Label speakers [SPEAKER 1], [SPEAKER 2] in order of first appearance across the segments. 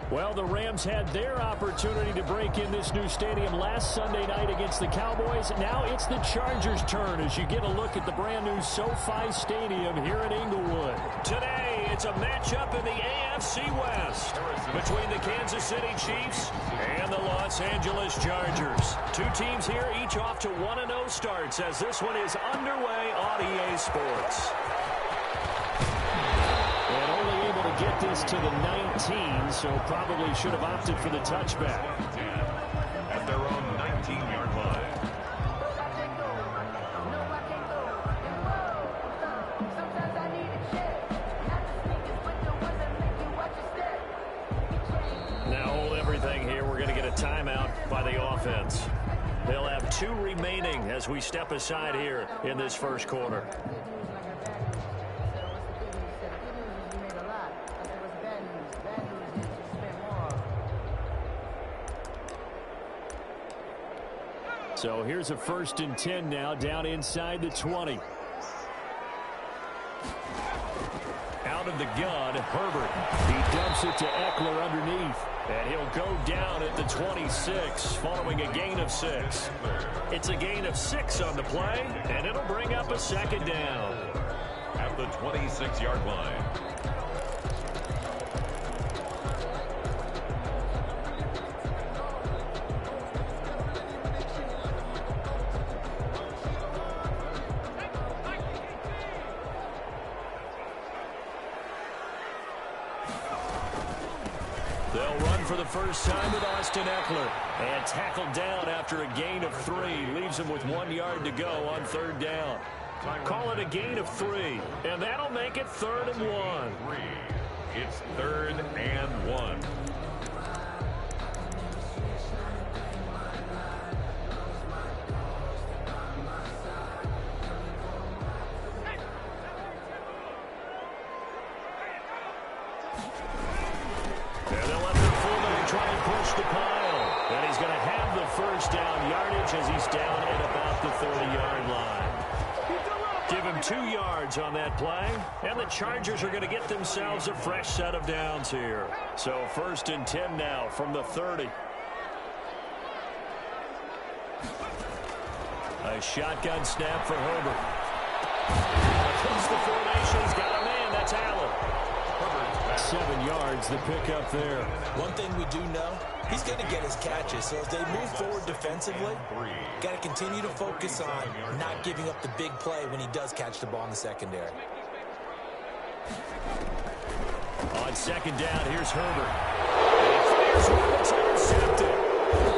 [SPEAKER 1] Well, the Rams had their opportunity to break in this new stadium last Sunday night against the Cowboys. Now it's the Chargers' turn as you get a look at the brand-new SoFi Stadium here in Inglewood. Today, it's a matchup in the AFC West between the Kansas City Chiefs and the Los Angeles Chargers. Two teams here, each off to 1-0 starts as this one is underway on EA Sports. And only able to get this to the 19, so probably should have opted for the touchback.
[SPEAKER 2] At their own 19-yard line.
[SPEAKER 1] Now hold everything here. We're going to get a timeout by the offense. They'll have 2 remaining as we step aside here in this first quarter. So here's a 1st and 10 now, down inside the 20. Out of the gun, Herbert. He dumps it to Eckler underneath. And he'll go down at the 26 following a gain of 6. It's a gain of 6 on the play, and it'll bring up a 2nd down.
[SPEAKER 2] At the 26-yard line.
[SPEAKER 1] They'll run for the first time with Austin Eckler. And tackled down after a gain of 3. Leaves him with 1 yard to go on 3rd down. Call it a gain of 3. And that'll make it 3rd and 1.
[SPEAKER 2] It's 3rd and 1.
[SPEAKER 1] First down yardage as he's down at about the 30-yard line. Give him 2 yards on that play, and the Chargers are going to get themselves a fresh set of downs here. So 1st and 10 now from the 30. A shotgun snap for Herbert. Comes the formation. He's got a man. That's Allen. 7 yards, the pickup there.
[SPEAKER 3] One thing we do know, he's going to get his catches. So as they move forward defensively, got to continue to focus on not giving up the big play when he does catch the ball in the secondary.
[SPEAKER 1] On 2nd down, here's Herbert. And he fires one that's intercepted.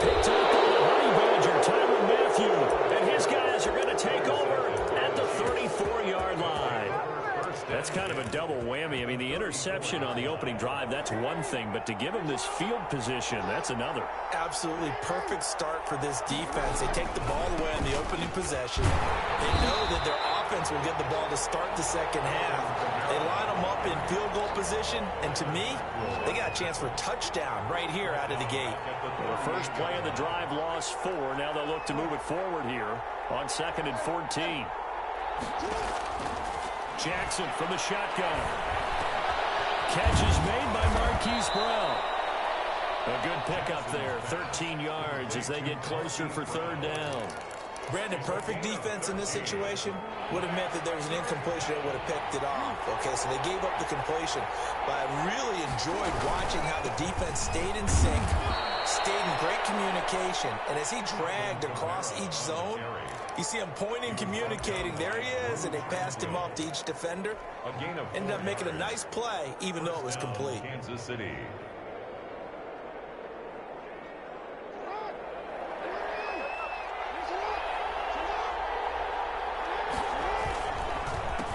[SPEAKER 1] Picked up on the Honey Badger, Tyrann Mathieu. And his guys are going to take over at the 34-yard line. That's kind of a double whammy. I mean, the interception on the opening drive, that's one thing. But to give him this field position, that's another.
[SPEAKER 3] Absolutely perfect start for this defense. They take the ball away on the opening possession. They know that their offense will get the ball to start the second half. They line them up in field goal position. And to me, they got a chance for a touchdown right here out of the gate.
[SPEAKER 1] Well, the first play of the drive lost 4. Now they'll look to move it forward here on 2nd and 14. Jackson from the shotgun. Catch is made by Marquise Brown. A good pickup there, 13 yards as they get closer for 3rd down.
[SPEAKER 3] Brandon, perfect defense in this situation would have meant that there was an incompletion that would have picked it off. Okay, so they gave up the completion. But I really enjoyed watching how the defense stayed in sync, stayed in great communication. And as he dragged across each zone, you see him pointing, communicating. There he is, and they passed him off to each defender. Ended up making a nice play, even though it was complete.
[SPEAKER 2] Kansas City.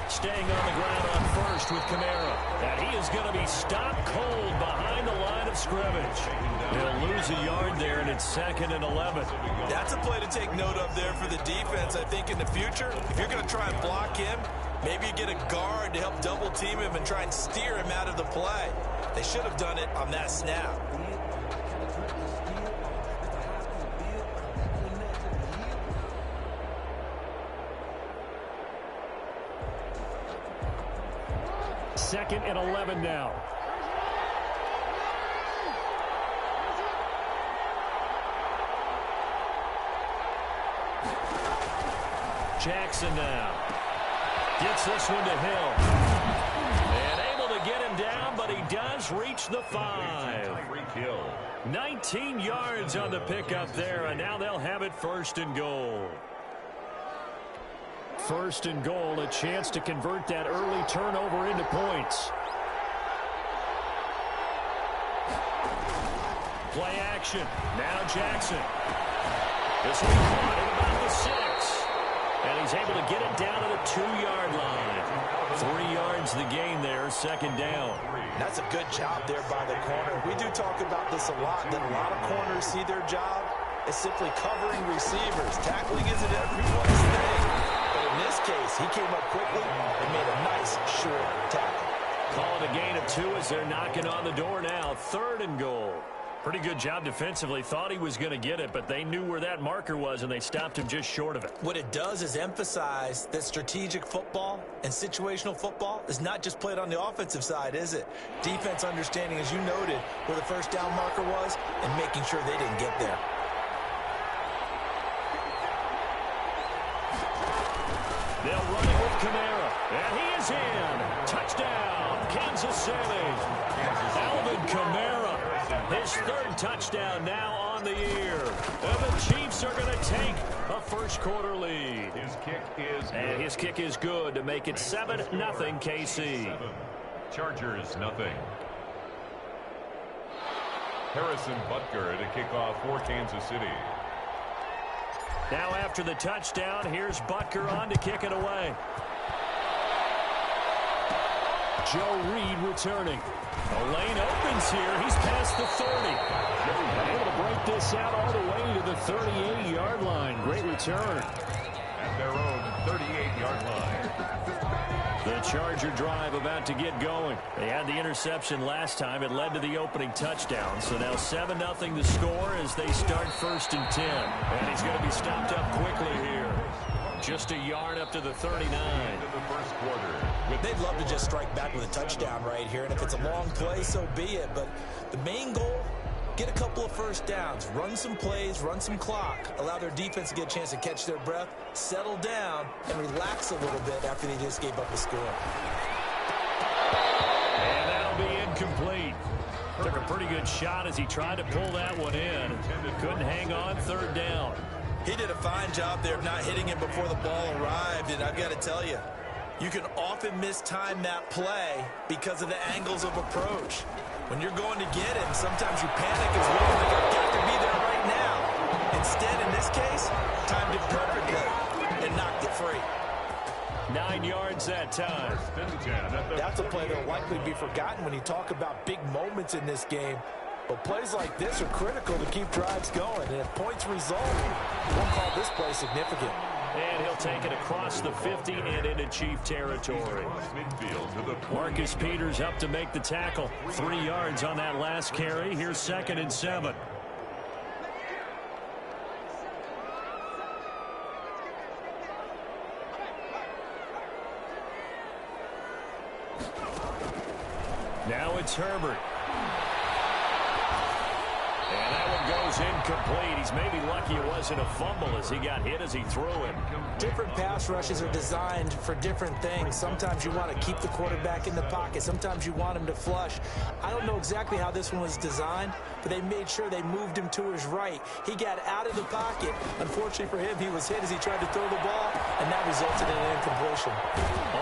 [SPEAKER 1] Staying on the ground on 1st with Kamara. And he is going to be stopped cold behind the line of scrimmage. He'll lose a yard there, and it's 2nd and 11.
[SPEAKER 3] That's a play to take note of there for the defense. I think in the future, if you're going to try and block him, maybe you get a guard to help double team him and try and steer him out of the play. They should have done it on that snap.
[SPEAKER 1] Second and 11 now. Jackson now. Gets this one to Hill. And able to get him down, but he does reach the 5. 19 yards on the pickup there, and now they'll have it 1st and goal. 1st and goal, a chance to convert that early turnover into points. Play action. Now Jackson. This will be caught at about the 6. And he's able to get it down to the 2-yard line. 3 yards the gain there, 2nd down.
[SPEAKER 3] That's a good job there by the corner. We do talk about this a lot, that a lot of corners see their job as simply covering receivers. Tackling isn't everyone's thing. But in this case, he came up quickly and made a nice, short tackle.
[SPEAKER 1] Call it a gain of 2 as they're knocking on the door now. 3rd and goal. Pretty good job defensively. Thought he was going to get it, but they knew where that marker was, and they stopped him just short of it.
[SPEAKER 3] What it does is emphasize that strategic football and situational football is not just played on the offensive side, is it? Defense understanding, as you noted, where the 1st down marker was and making sure they didn't get there.
[SPEAKER 1] They'll run it with Kamara, and he is in. Touchdown, Kansas City. Alvin Kamara. His 3rd touchdown now on the year. And the Chiefs are going to take a 1st quarter lead. His kick is good to make it 7-0 KC.
[SPEAKER 2] Chargers, nothing. Harrison Butker to kick off for Kansas City.
[SPEAKER 1] Now after the touchdown, here's Butker on to kick it away. Joe Reed returning. The lane opens here. He's past the 30. Able to break this out all the way to the 38-yard line. Great return.
[SPEAKER 2] At their own 38-yard line.
[SPEAKER 1] The Charger drive about to get going. They had the interception last time. It led to the opening touchdown. So now 7-0 the score as they start 1st and 10. And he's going to be stopped up quickly here. Just a yard up to the 39.
[SPEAKER 3] They'd love to just strike back with a touchdown right here. And if it's a long play, so be it. But the main goal, get a couple of 1st downs. Run some plays, run some clock. Allow their defense to get a chance to catch their breath, settle down, and relax a little bit after they just gave up a score.
[SPEAKER 1] And that'll be incomplete. Took a pretty good shot as he tried to pull that one in. Couldn't hang on 3rd down.
[SPEAKER 3] He did a fine job there of not hitting him before the ball arrived. And I've got to tell you, you can often mistime that play because of the angles of approach. When you're going to get him, sometimes you panic as well. Like, I've got to be there right now. Instead, in this case, timed it perfectly and knocked it free.
[SPEAKER 1] 9 yards that time.
[SPEAKER 3] That's a play that will likely be forgotten when you talk about big moments in this game. But plays like this are critical to keep drives going. And if points result, we'll call this play significant.
[SPEAKER 1] And he'll take it across the 50 and into Chief territory. Marcus Peters up to make the tackle. 3 yards on that last carry. Here's 2nd and 7. Now it's Herbert. And that one goes incomplete. He's maybe lucky it wasn't a fumble as he got hit as he threw it.
[SPEAKER 3] Different pass rushes are designed for different things. Sometimes you want to keep the quarterback in the pocket. Sometimes you want him to flush. I don't know exactly how this one was designed, but they made sure they moved him to his right. He got out of the pocket. Unfortunately for him, he was hit as he tried to throw the ball, and that resulted in an incompletion.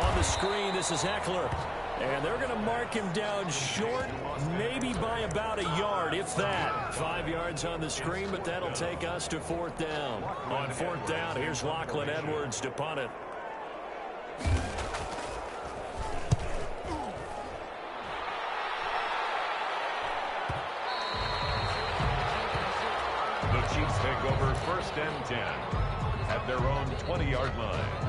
[SPEAKER 1] On the screen, this is Eckler. And they're going to mark him down short, maybe by about a yard, if that. 5 yards on the screen, but that'll take us to 4th down. On 4th down, here's Lachlan Edwards to punt it.
[SPEAKER 2] The Chiefs take over 1st and 10 at their own 20-yard line.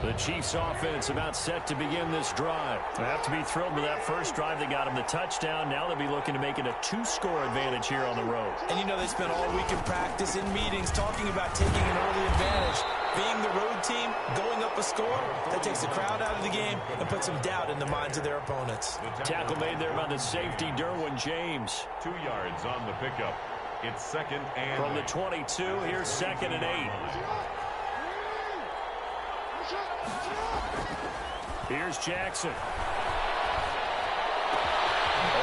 [SPEAKER 1] The Chiefs offense about set to begin this drive. They have to be thrilled with that first drive. They got them the touchdown. Now they'll be looking to make it a 2-score advantage here on the road.
[SPEAKER 3] And you know they spent all week in practice, in meetings, talking about taking an early advantage. Being the road team, going up a score, that takes the crowd out of the game and puts some doubt in the minds of their opponents.
[SPEAKER 1] Tackle made there by the safety, Derwin James.
[SPEAKER 2] 2 yards on the pickup. It's second and
[SPEAKER 1] from the 22. Here's second and 8. Here's Jackson.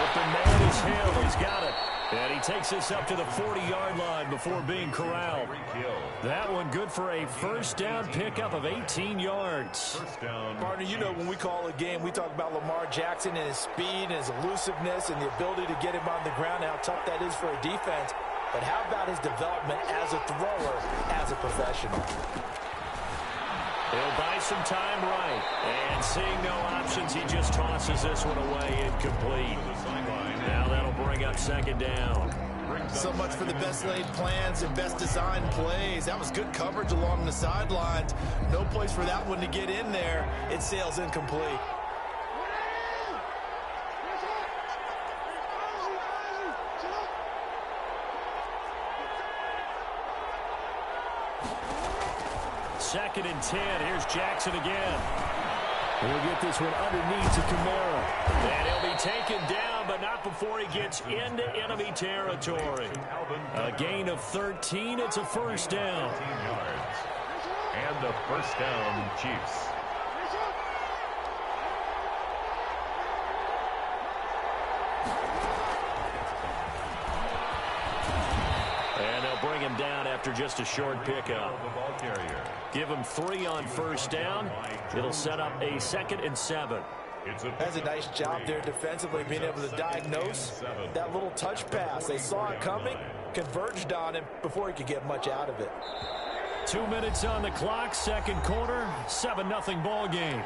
[SPEAKER 1] Open man is Hill. He's got it. And he takes this up to the 40-yard line before being corralled. That one good for a first down pickup of 18 yards.
[SPEAKER 2] First down.
[SPEAKER 3] Partner, you know when we call a game, we talk about Lamar Jackson and his speed and his elusiveness and the ability to get him on the ground, how tough that is for a defense. But how about his development as a thrower, as a professional?
[SPEAKER 1] He'll buy some time right. And seeing no options, he just tosses this one away incomplete. Now that'll bring up second down.
[SPEAKER 3] So much for the best laid plans and best designed plays. That was good coverage along the sidelines. No place for that one to get in there. It sails incomplete.
[SPEAKER 1] Second and 10. Here's Jackson again. We'll get this one underneath to Kamara. And he'll be taken down, but not before he gets into enemy territory. A gain of 13. It's a first down.
[SPEAKER 2] 13 yards. And a first down, Chiefs.
[SPEAKER 1] And they'll bring him down after just a short pickup.
[SPEAKER 2] The ball carrier.
[SPEAKER 1] Give him 3 on first down. It'll set up a second and 7.
[SPEAKER 3] That's a nice job there defensively, being able to diagnose that little touch pass. They saw it coming, converged on him before he could get much out of it.
[SPEAKER 1] 2 minutes on the clock, second quarter, 7-0 ball game.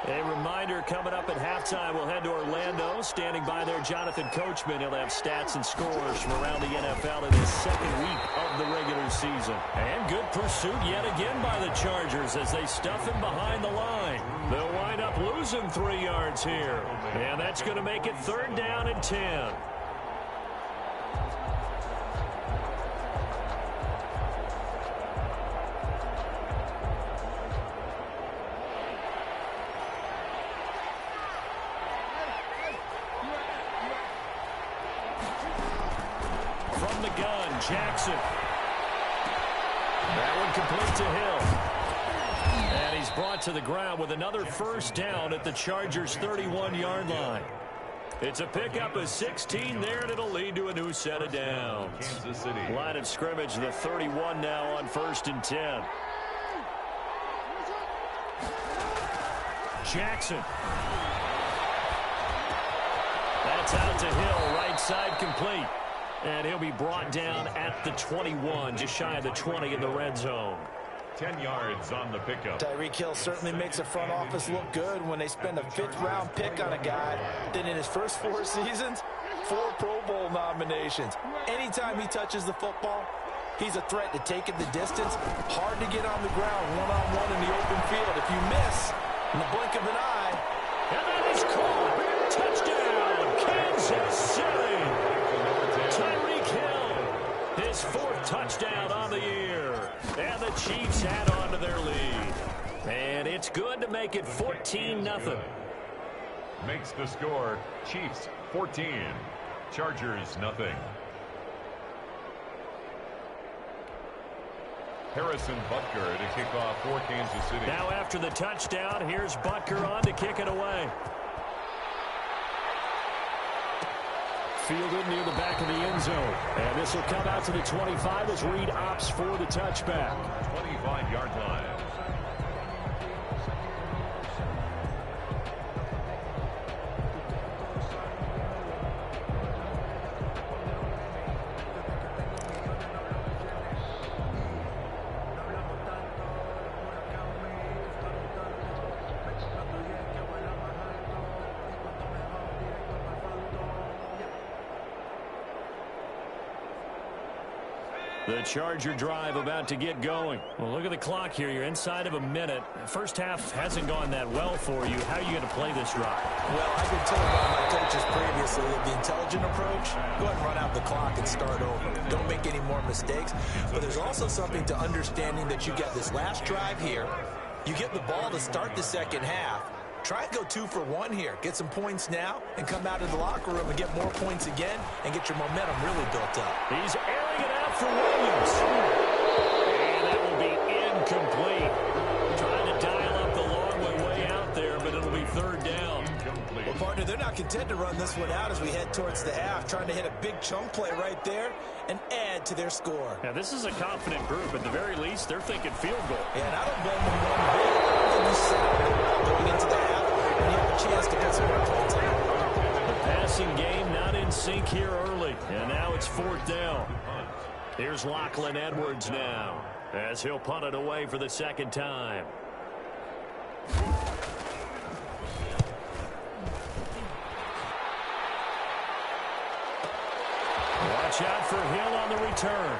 [SPEAKER 1] A reminder, coming up at halftime, we'll head to Orlando. Standing by there, Jonathan Coachman. He'll have stats and scores from around the NFL in his second week of the regular season. And good pursuit yet again by the Chargers as they stuff him behind the line. They'll wind up losing 3 yards here. And that's going to make it third down and 10. Jackson. That one complete to Hill. And he's brought to the ground with another first down at the Chargers' 31-yard line. It's a pickup of 16 there, and it'll lead to a new set of downs.
[SPEAKER 2] Kansas City.
[SPEAKER 1] Line of scrimmage, the 31 now on first and 10. Jackson. That's out to Hill, right side complete. And he'll be brought down at the 21, just shy of the 20 in the red zone.
[SPEAKER 2] 10 yards on the pickup.
[SPEAKER 3] Tyreek Hill certainly makes the front office look good when they spend a 5th-round pick on a guy. Then in his first 4 seasons, 4 Pro Bowl nominations. Anytime he touches the football, he's a threat to take it the distance. Hard to get on the ground one-on-one in the open field. If you miss, in the blink of an eye.
[SPEAKER 1] And that is caught. Touchdown, Kansas City. Tyreek Hill, his 4th touchdown on the year. And the Chiefs add on to their lead. And it's good to make it 14-0.
[SPEAKER 2] Makes the score Chiefs 14, Chargers nothing. Harrison Butker to kick off for Kansas City.
[SPEAKER 1] Now after the touchdown, here's Butker on to kick it away. Fielded near the back of the end zone. And this will come out to the 25 as Reed opts for the touchback.
[SPEAKER 2] 25-yard line.
[SPEAKER 1] The Charger drive about to get going. Well, look at the clock here. You're inside of a minute. First half hasn't gone that well for you. How are you going to play this drive?
[SPEAKER 3] Well, I've been told by my coaches previously that the intelligent approach, go ahead and run out the clock and start over. Don't make any more mistakes. But there's also something to understanding that you get this last drive here. You get the ball to start the second half. Try and go 2 for 1 here. Get some points now and come out of the locker room and get more points again and get your momentum really built up.
[SPEAKER 1] He's airing it out for Williams. And that will be incomplete. Trying to dial up the long way out there, but it'll be third down.
[SPEAKER 3] Well, partner, they're not content to run this one out as we head towards the half, trying to hit a big chunk play right there and add to their score.
[SPEAKER 1] Now, this is a confident group. At the very least, they're thinking field goal.
[SPEAKER 3] Yeah, and I don't blame them one bit. I don't think you sound well going into the half when you have a chance to put some more points on it.
[SPEAKER 1] The passing game not in sync here early, and now it's fourth down. Here's Lachlan Edwards now, as he'll punt it away for the second time. Watch out for Hill on the return.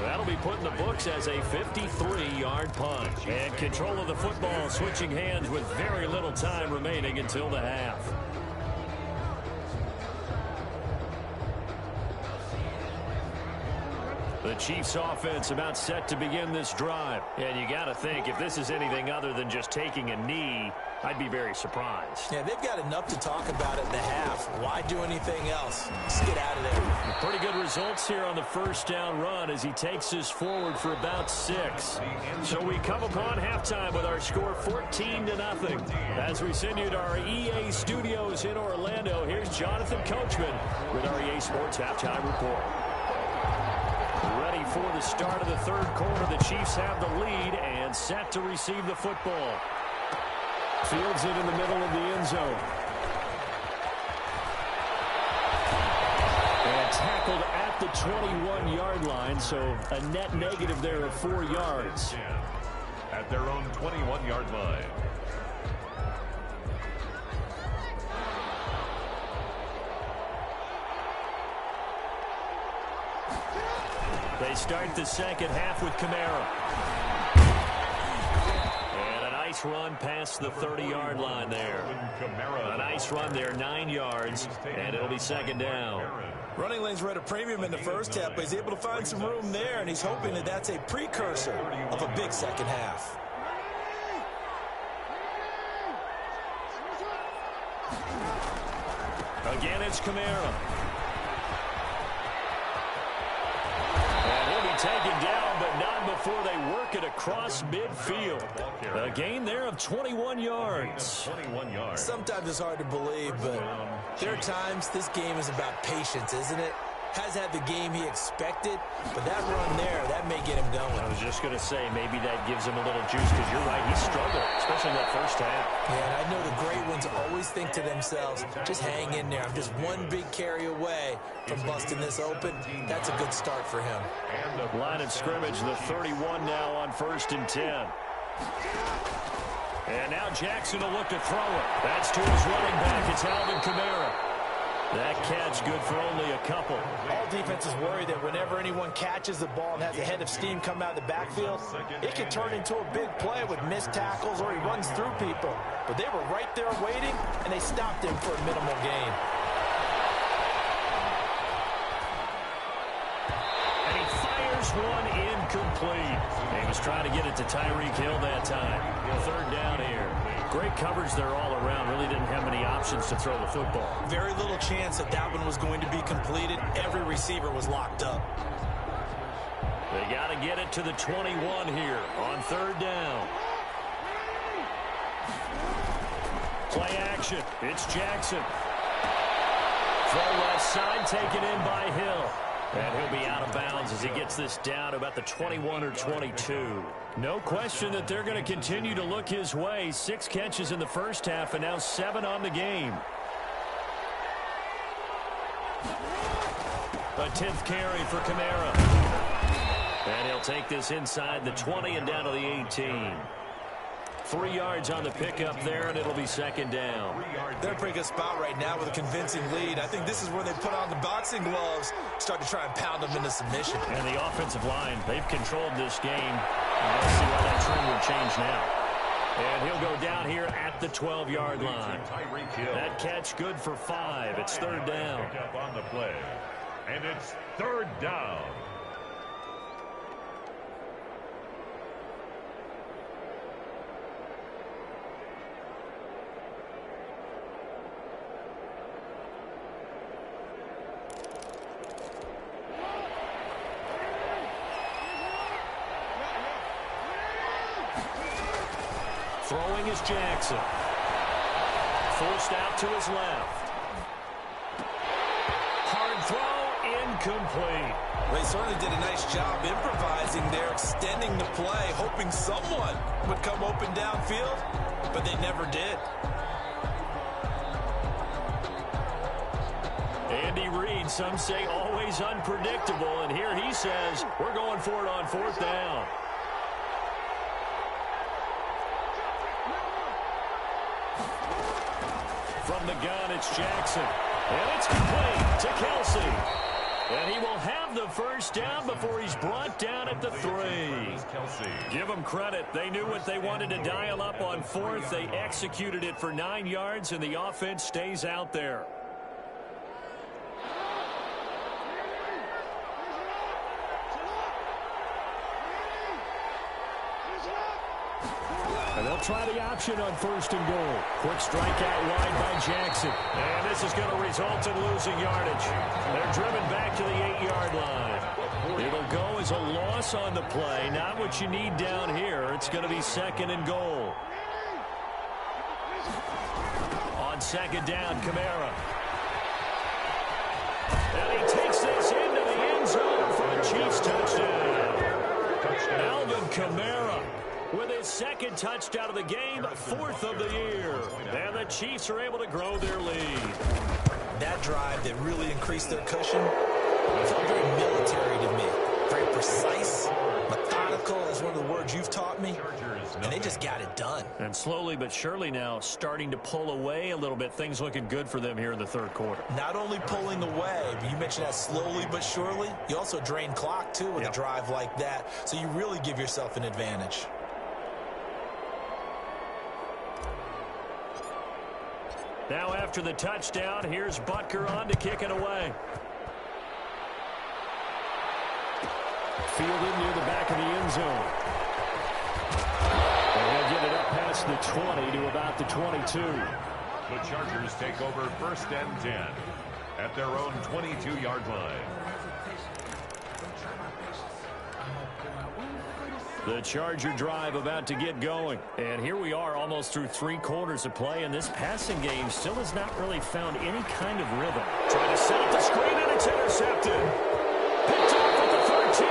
[SPEAKER 1] That'll be put in the books as a 53-yard punt. And control of the football switching hands with very little time remaining until the half. The Chiefs offense about set to begin this drive. And you got to think, if this is anything other than just taking a knee, I'd be very surprised.
[SPEAKER 3] Yeah, they've got enough to talk about in the half. Why do anything else? Just get out of there.
[SPEAKER 1] Pretty good results here on the first down run as he takes us forward for about 6. So we come upon halftime with our score 14-0. As we send you to our EA studios in Orlando, here's Jonathan Coachman with our EA Sports Halftime Report. Ready for the start of the third quarter. The Chiefs have the lead and set to receive the football. Fields it in the middle of the end zone. And tackled at the 21-yard line, so a net negative there of 4 yards.
[SPEAKER 2] At their own 21-yard line.
[SPEAKER 1] They start the second half with Kamara. And a nice run past the 30-yard line there. A nice run there, 9 yards, and it'll be second down.
[SPEAKER 3] Running lanes were at a premium in the first half, but he's able to find some room there, and he's hoping that that's a precursor of a big second half.
[SPEAKER 1] Again, it's Kamara. Taken down, but not before they work it across midfield. A gain there of 21 yards.
[SPEAKER 3] Sometimes it's hard to believe, but there are times this game is about patience, isn't it? Has had the game he expected, but that run there, that may get him going.
[SPEAKER 1] I was just going to say, maybe that gives him a little juice, because you're right, he struggled, especially in that first half.
[SPEAKER 3] Yeah, and I know the great ones always think to themselves, just hang in there. I'm just one big carry away from busting this open. That's a good start for him.
[SPEAKER 1] Line of scrimmage, the 31 now on 1st and 10. And now Jackson will look to throw it. That's to his running back. It's Alvin Kamara. That catch good for only a couple.
[SPEAKER 3] All defenses worry that whenever anyone catches the ball and has a head of steam come out of the backfield, it can turn into a big play with missed tackles or he runs through people. But they were right there waiting, and they stopped him for a minimal gain.
[SPEAKER 1] And he fires one incomplete. He was trying to get it to Tyreek Hill that time. Third down here. Great coverage there all around. Really didn't have many options to throw the football.
[SPEAKER 3] Very little chance that that one was going to be completed. Every receiver was locked up.
[SPEAKER 1] They got to get it to the 21 here on third down. Play action. It's Jackson. Throw left side taken in by Hill. And he'll be out of bounds as he gets this down to about the 21 or 22. No question that they're going to continue to look his way. 6 catches in the first half and now 7 on the game. A 10th carry for Kamara. And he'll take this inside the 20 and down to the 18. 3 yards on the pickup there, and it'll be second down.
[SPEAKER 3] They're in a pretty good spot right now with a convincing lead. I think this is where they put on the boxing gloves, start to try and pound them into submission.
[SPEAKER 1] And the offensive line, they've controlled this game. Let's see why that trend would change now. And he'll go down here at the 12-yard line. That catch good for 5. It's third down.
[SPEAKER 2] On the play. And it's third down.
[SPEAKER 1] Throwing is Jackson. Forced out to his left. Hard throw, incomplete.
[SPEAKER 3] They certainly did a nice job improvising there, extending the play, hoping someone would come open downfield, but they never did.
[SPEAKER 1] Andy Reid, some say always unpredictable, and here he says, we're going for it on 4th down. From the gun, it's Jackson. And it's complete to Kelsey. And he will have the first down before he's brought down at the 3. Give them credit. They knew what they wanted to dial up on 4th. They executed it for 9 yards, and the offense stays out there. And they'll try the option on 1st and goal. Quick strike out wide by Jackson. And this is going to result in losing yardage. They're driven back to the 8-yard line. It'll go as a loss on the play. Not what you need down here. It's going to be 2nd and goal. On 2nd down, Kamara. And he takes this into the end zone for a Chiefs touchdown. Alvin Kamara with his 2nd touchdown of the game, 4th of the year. And the Chiefs are able to grow their lead.
[SPEAKER 3] That drive that really increased their cushion felt very military to me. Very precise, methodical is one of the words you've taught me. And they just got it done.
[SPEAKER 1] And slowly but surely now starting to pull away a little bit. Things looking good for them here in the 3rd quarter.
[SPEAKER 3] Not only pulling away, but you mentioned that slowly but surely. You also drain clock, too, with a drive like that. So you really give yourself an advantage.
[SPEAKER 1] Now after the touchdown, here's Butker on to kick it away. Fielded near the back of the end zone. And he'll get it up past the 20 to about the 22.
[SPEAKER 2] The Chargers take over 1st and 10 at their own 22-yard line.
[SPEAKER 1] The Charger drive about to get going. And here we are almost through 3 quarters of play, and this passing game still has not really found any kind of rhythm. Trying to set up the screen, and it's intercepted. Picked off at the 13.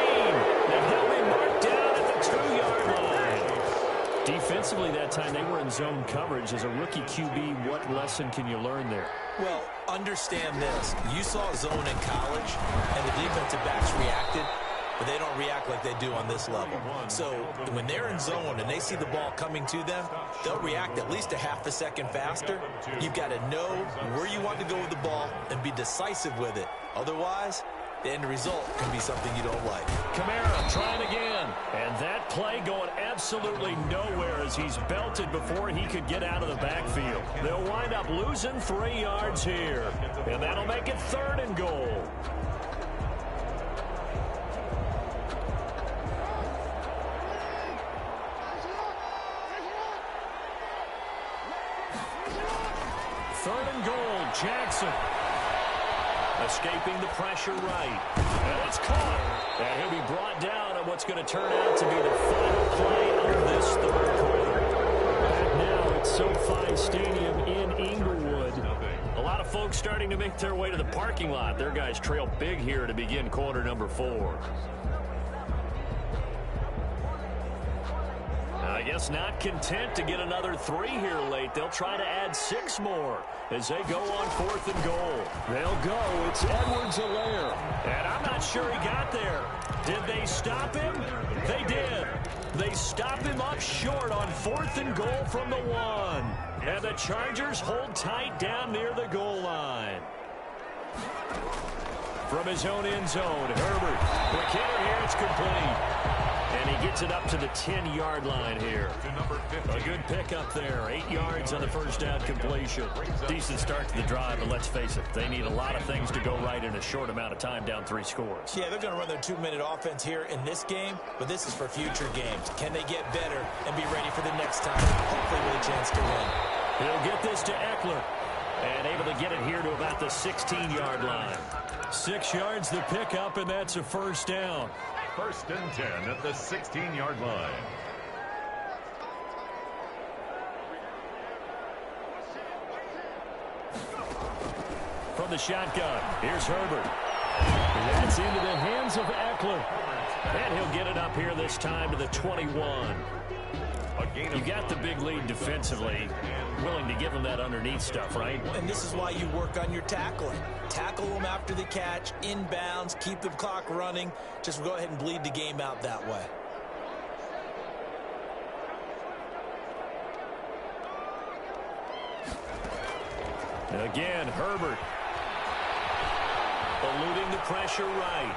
[SPEAKER 1] And he'll be marked down at the 2-yard line. Defensively that time, they were in zone coverage. As a rookie QB, what lesson can you learn there?
[SPEAKER 3] Well, understand this. You saw zone in college, and the defensive backs reacted, but they don't react like they do on this level. So when they're in zone and they see the ball coming to them, they'll react at least a half a second faster. You've got to know where you want to go with the ball and be decisive with it. Otherwise, the end result can be something you don't like.
[SPEAKER 1] Kamara trying again. And that play going absolutely nowhere as he's belted before he could get out of the backfield. They'll wind up losing 3 yards here. And that'll make it 3rd and goal. Jackson escaping the pressure right. And it's caught. And he'll be brought down on what's going to turn out to be the final play of this 3rd quarter. Back now at SoFi Stadium in Inglewood. A lot of folks starting to make their way to the parking lot. Their guys trail big here to begin quarter number 4. I guess not content to get another 3 here late. They'll try to add 6 more as they go on 4th and goal. They'll go. It's Edwards-Helaire. And I'm not sure he got there. Did they stop him? They did. They stop him up short on 4th and goal from the 1. And the Chargers hold tight down near the goal line. From his own end zone, Herbert. Quick hitter here. It's complete. And he gets it up to the 10-yard line here. A good pickup there. 8 yards on the first down completion. Decent start to the drive, but let's face it, they need a lot of things to go right in a short amount of time, down 3 scores.
[SPEAKER 3] Yeah, they're going to run their 2-minute offense here in this game, but this is for future games. Can they get better and be ready for the next time? Hopefully with a chance to win. He'll
[SPEAKER 1] get this to Eckler. And able to get it here to about the 16-yard line. 6 yards the pickup, and that's a first down.
[SPEAKER 2] 1st and 10 at the 16-yard line.
[SPEAKER 1] from the shotgun. Here's Herbert. That's into the hands of Eckler. And he'll get it up here this time to the 21. You got the big lead defensively. Willing to give them that underneath stuff, right?
[SPEAKER 3] And this is why you work on your tackling. Tackle them after the catch, inbounds, keep the clock running. Just go ahead and bleed the game out that way.
[SPEAKER 1] And again, Herbert. Eluding the pressure right.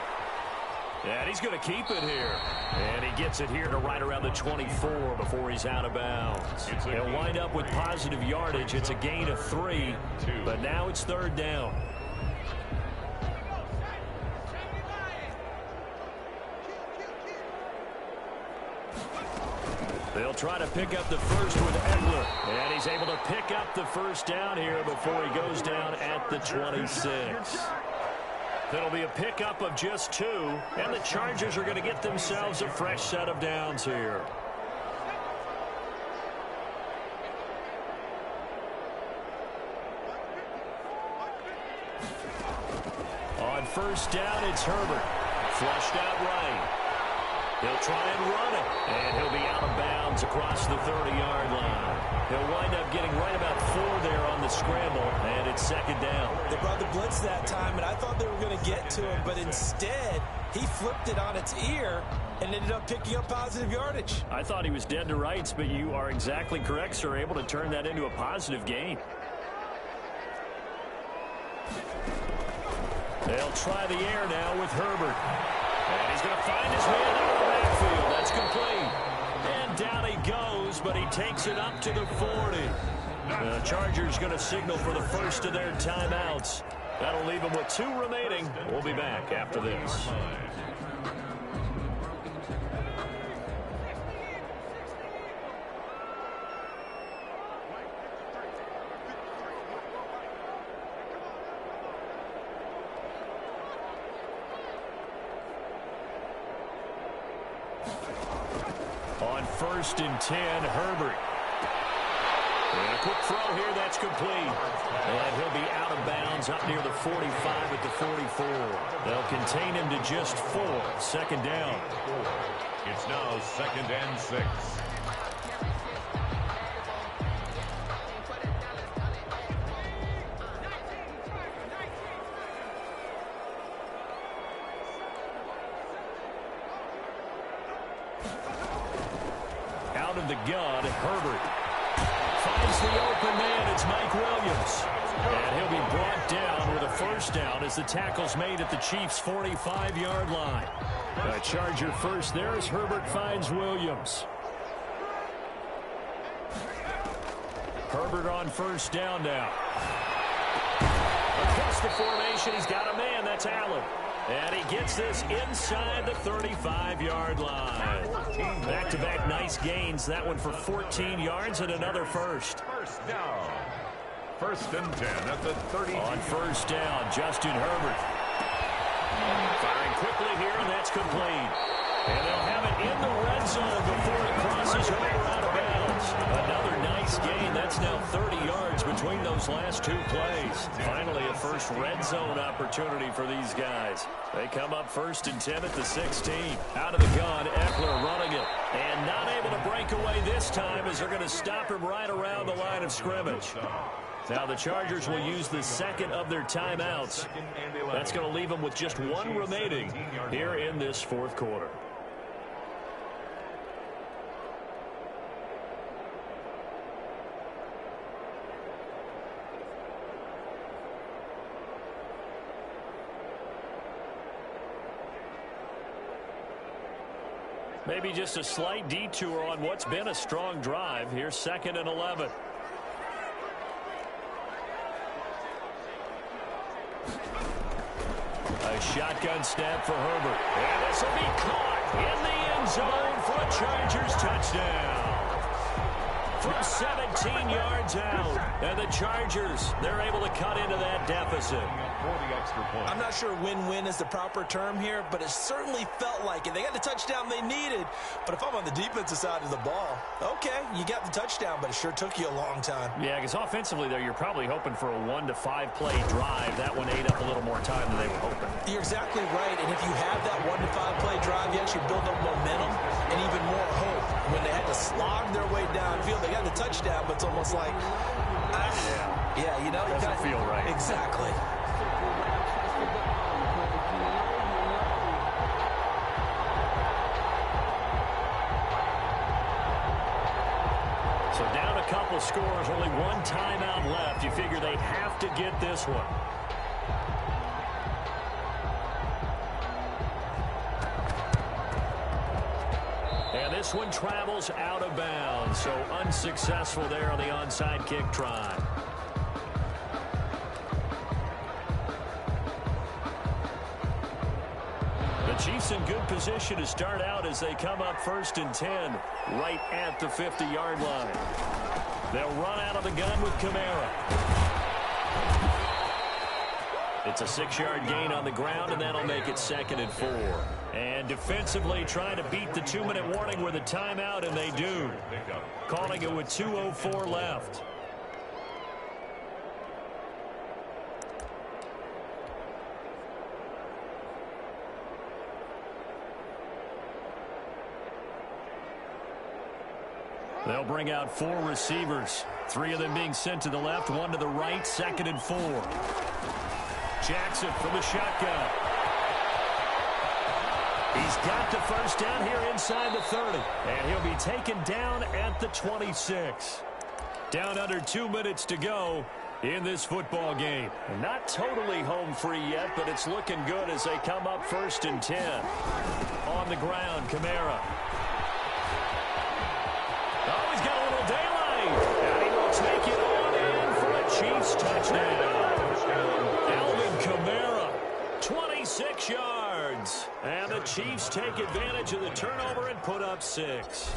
[SPEAKER 1] And he's going to keep it here. And he gets it here to right around the 24 before he's out of bounds. He'll wind up with positive yardage. It's a gain of 3, but now it's 3rd down. They'll try to pick up the first with Eckler. And he's able to pick up the first down here before he goes down at the 26. It'll be a pickup of just 2, and the Chargers are going to get themselves a fresh set of downs here. On first down, it's Herbert. Flushed out right. He'll try and run it, and he'll be out of bounds across the 30-yard line. He'll wind up getting right about 4 there on the scramble, and it's 2nd down.
[SPEAKER 3] They brought the blitz that time, and I thought they were going to get to him, but instead, he flipped it on its ear and ended up picking up positive yardage.
[SPEAKER 1] I thought he was dead to rights, but you are exactly correct, sir, able to turn that into a positive gain. They'll try the air now with Herbert. And he's going to find his man out of the backfield. That's complete. And down he goes, but he takes it up to the 40. The Chargers going to signal for the first of their timeouts. That'll leave them with 2 remaining. We'll be back after this. On 1st and 10, Herbert. And a quick throw here, that's complete. And he'll be out of bounds up near the 45 at the 44. They'll contain him to just 4. 2nd down.
[SPEAKER 2] It's now 2nd and 6.
[SPEAKER 1] Out of the gun, Herbert finds the open man. It's Mike Williams. And he'll be brought down with a first down as the tackle's made at the Chiefs' 45-yard line. A Charger first there as Herbert finds Williams. Herbert on first down now. Across the formation, he's got a man. That's Allen. And he gets this inside the 35-yard line. Back-to-back nice gains. That one for 14 yards and another first.
[SPEAKER 2] First down. 1st and 10 at the 30.
[SPEAKER 1] On first down, Justin Herbert. Firing quickly here, and that's complete. And they'll have it in the red zone before it crosses over out of bounds. Another nice gain. That's now 30 yards between those last 2 plays. Finally, a first red zone opportunity for these guys. They come up 1st and 10 at the 16. Out of the gun, Eckler running it. And not able to break away this time as they're going to stop him right around the line of scrimmage. Now the Chargers will use the 2nd of their timeouts. That's going to leave them with just 1 remaining here in this 4th quarter. Maybe just a slight detour on what's been a strong drive. Here's 2nd and 11. A shotgun snap for Herbert. And this will be caught in the end zone for a Chargers touchdown. from 17 yards out. And the Chargers, they're able to cut into that deficit.
[SPEAKER 3] I'm not sure win-win is the proper term here, but it certainly felt like it. They got the touchdown they needed, but if I'm on the defensive side of the ball, okay, you got the touchdown, but it sure took you a long time.
[SPEAKER 1] Yeah, because offensively there, you're probably hoping for a 1 to 5 play drive. That one ate up a little more time than they were hoping.
[SPEAKER 3] You're exactly right, and if you have that 1 to 5 play drive, you actually build up momentum and even more hope. When they had to slog their way downfield, they got the touchdown, but it's almost like, yeah, you know,
[SPEAKER 1] doesn't feel right.
[SPEAKER 3] Exactly.
[SPEAKER 1] So down a couple scores, only one timeout left. You figure they have to get this one. And this one travels out of bounds, so unsuccessful there on the onside kick try. The Chiefs in good position to start out as they come up 1st and 10, right at the 50-yard line. They'll run out of the gun with Kamara. It's a 6-yard gain on the ground, and that'll make it 2nd and 4. And defensively trying to beat the 2-minute warning with a timeout, and they do. Calling it with 2:04 left. They'll bring out 4 receivers. 3 of them being sent to the left, 1 to the right, 2nd and 4. Jackson from the shotgun. He's got the first down here inside the 30. And he'll be taken down at the 26. Down under 2 minutes to go in this football game. And not totally home free yet, but it's looking good as they come up 1st and 10. On the ground, Kamara. Oh, he's got a little daylight. And he will take it on in for a Chiefs touchdown. Alvin Kamara, 26 yards. And the Chiefs take advantage of the turnover and put up 6.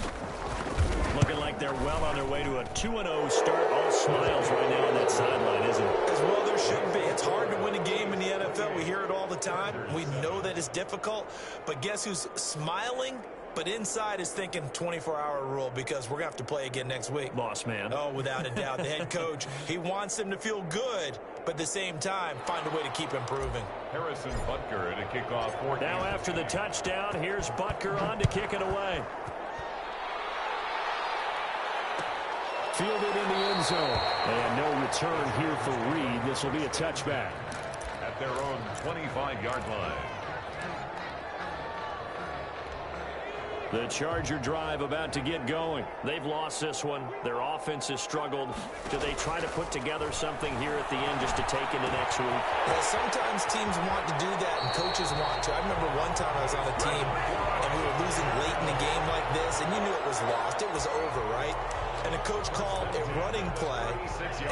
[SPEAKER 1] Looking like they're well on their way to a 2-0 start. All smiles right now on that sideline, isn't it?
[SPEAKER 3] As well there should be. It's hard to win a game in the NFL. We hear it all the time. We know that it's difficult. But guess who's smiling? But inside is thinking 24-hour rule because we're going to have to play again next week.
[SPEAKER 1] Boss man.
[SPEAKER 3] Oh, without a doubt. The head coach, he wants them to feel good, but at the same time, find a way to keep improving.
[SPEAKER 2] Harrison Butker to kick off 14.
[SPEAKER 1] Now after the touchdown, here's Butker on to kick it away. Fielded in the end zone. And no return here for Reed. This will be a touchback.
[SPEAKER 2] At their own 25-yard line.
[SPEAKER 1] The Charger drive about to get going. They've lost this one. Their offense has struggled. Do they try to put together something here at the end just to take into next week?
[SPEAKER 3] Yeah, sometimes teams want to do that and coaches want to. I remember one time I was on a team and we were losing late in a game like this and you knew it was lost. It was over, right? And the coach called a running play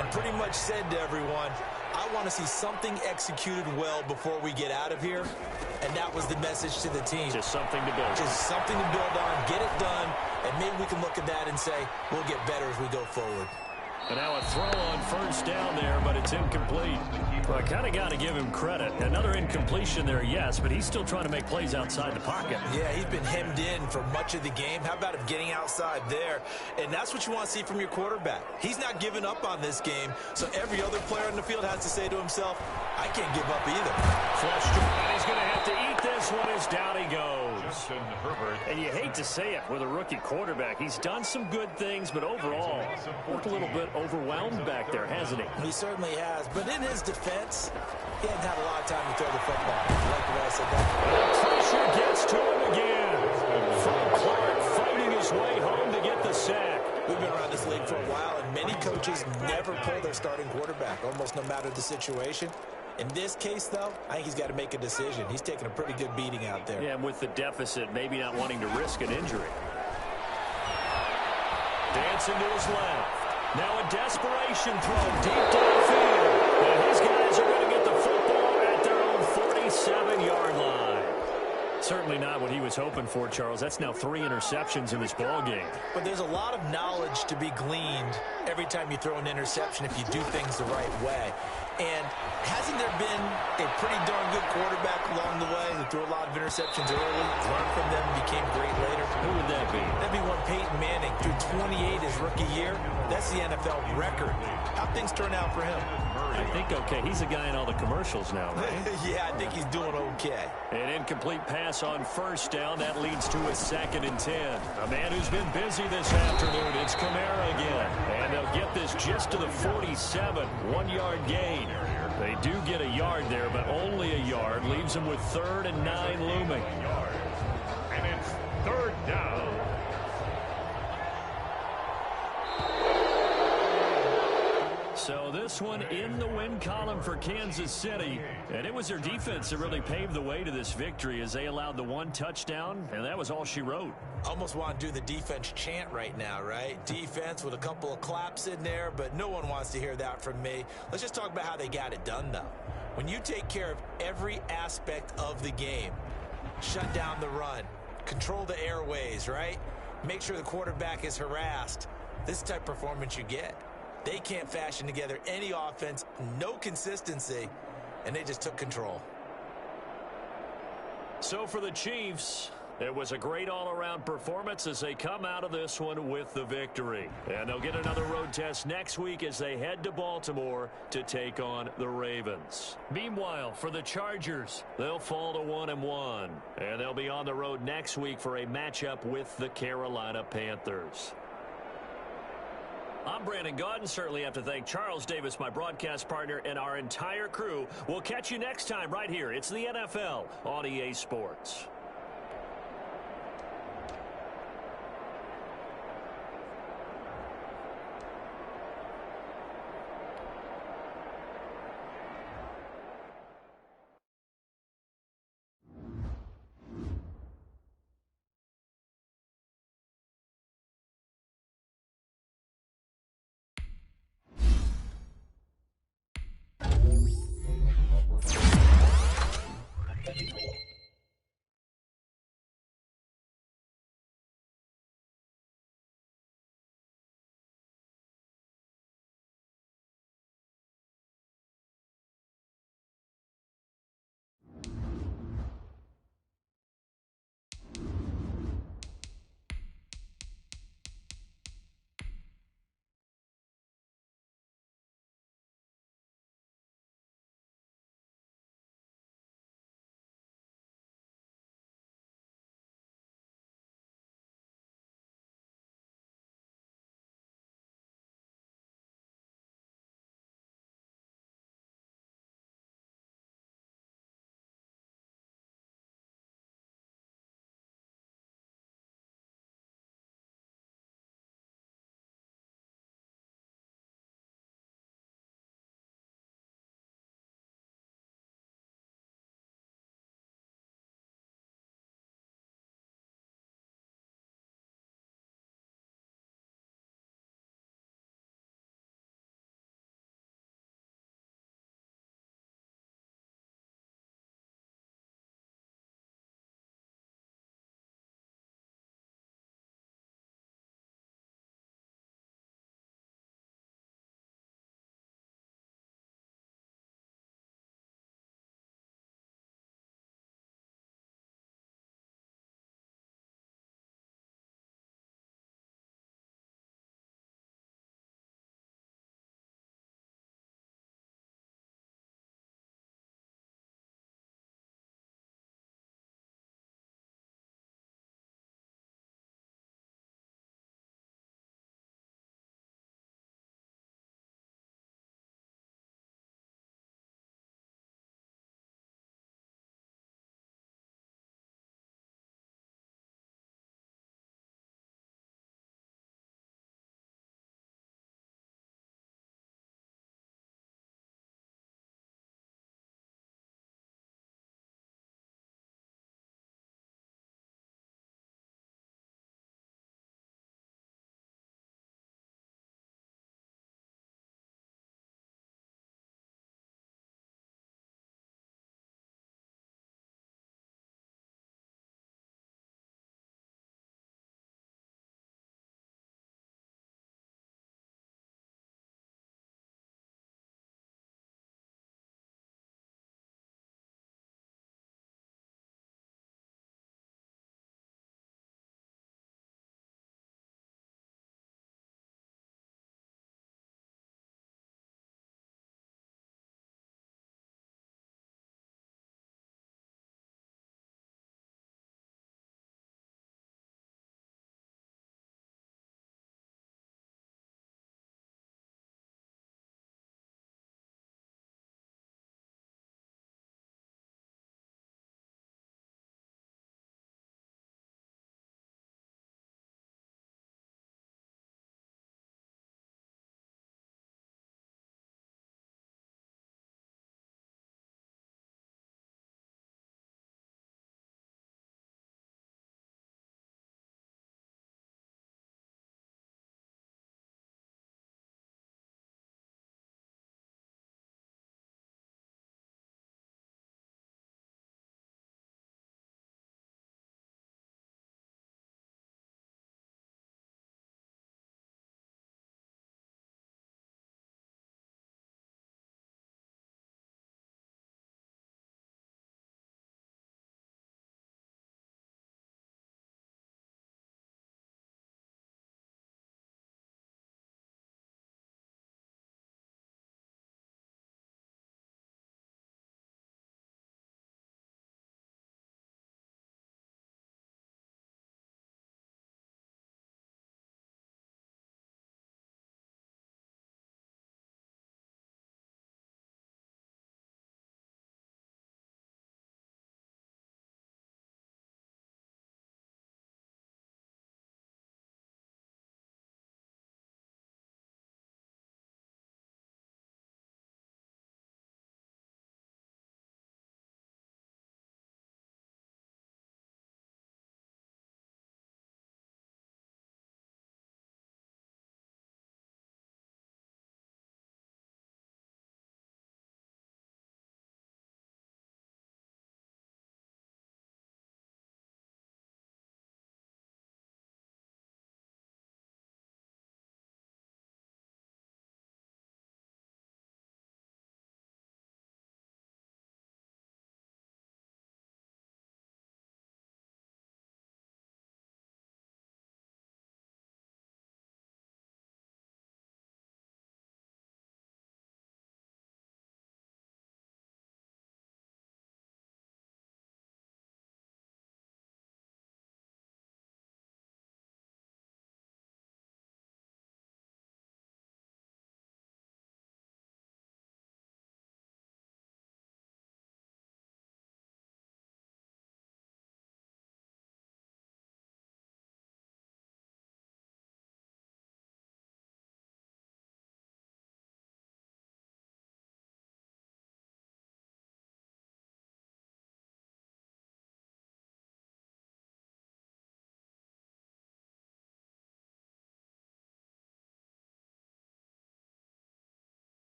[SPEAKER 3] and pretty much said to everyone, I want to see something executed well before we get out of here. And that was the message to the team.
[SPEAKER 1] Just something to build.
[SPEAKER 3] Just something to build on, get it done, and maybe we can look at that and say, we'll get better as we go forward.
[SPEAKER 1] And now a throw on first down there, but it's incomplete. Well, I kind of got to give him credit. Another incompletion there, yes, but he's still trying to make plays outside the pocket.
[SPEAKER 3] Yeah, he's been hemmed in for much of the game. How about him getting outside there? And that's what you want to see from your quarterback. He's not giving up on this game, so every other player on the field has to say to himself, I can't give up either.
[SPEAKER 1] Flushed, and he's going to have to eat this one as down he goes.
[SPEAKER 2] Justin Herbert.
[SPEAKER 1] And you hate to say it with a rookie quarterback. He's done some good things, but overall, looked a little bit overwhelmed back there, hasn't he?
[SPEAKER 3] He certainly has. But in his defense, he hadn't had a lot of time to throw the football. I like the way I said that.
[SPEAKER 1] Pressure gets to him again. Frank Clark fighting his way home to get the sack.
[SPEAKER 3] We've been around this league for a while, and many coaches never pull their starting quarterback, almost no matter the situation. In this case, though, I think he's got to make a decision. He's taking a pretty good beating out there.
[SPEAKER 1] Yeah, and with the deficit, maybe not wanting to risk an injury. Dancing to his left. Now a desperation throw deep downfield. And his guys are going to get the football at their own 47-yard line. certainly not what he was hoping for, Charles. That's now 3 interceptions in this ball game.
[SPEAKER 3] But there's a lot of knowledge to be gleaned every time you throw an interception if you do things the right way. And hasn't there been a pretty darn good quarterback along the way who threw a lot of interceptions early, learned from them, became great later?
[SPEAKER 1] Who would that be?
[SPEAKER 3] That'd be one Peyton Manning, threw 28 his rookie year. That's the NFL record. How'd things turn out for him?
[SPEAKER 1] I think okay. He's a guy in all the commercials now, right?
[SPEAKER 3] Yeah, I think he's doing okay.
[SPEAKER 1] An incomplete pass on first down. That leads to a 2nd and 10. A man who's been busy this afternoon. It's Kamara again. And they'll get this just to the 47. 1-yard gain. They do get a yard there, but only a yard. Leaves them with 3rd and 9 looming.
[SPEAKER 2] And it's 3rd down.
[SPEAKER 1] So this one in the win column for Kansas City. And it was their defense that really paved the way to this victory as they allowed the 1 touchdown, and that was all she wrote.
[SPEAKER 3] Almost want to do the defense chant right now, right? Defense with a couple of claps in there, but no one wants to hear that from me. Let's just talk about how they got it done, though. When you take care of every aspect of the game, shut down the run, control the airways, right? Make sure the quarterback is harassed. This is the type of performance you get. They can't fashion together any offense, no consistency, and they just took control.
[SPEAKER 1] So for the Chiefs, it was a great all-around performance as they come out of this one with the victory. And they'll get another road test next week as they head to Baltimore to take on the Ravens. Meanwhile, for the Chargers, they'll fall to 1-1. And they'll be on the road next week for a matchup with the Carolina Panthers. I'm Brandon Gaudin. Certainly have to thank Charles Davis, my broadcast partner, and our entire crew. We'll catch you next time right here. It's the NFL on EA Sports.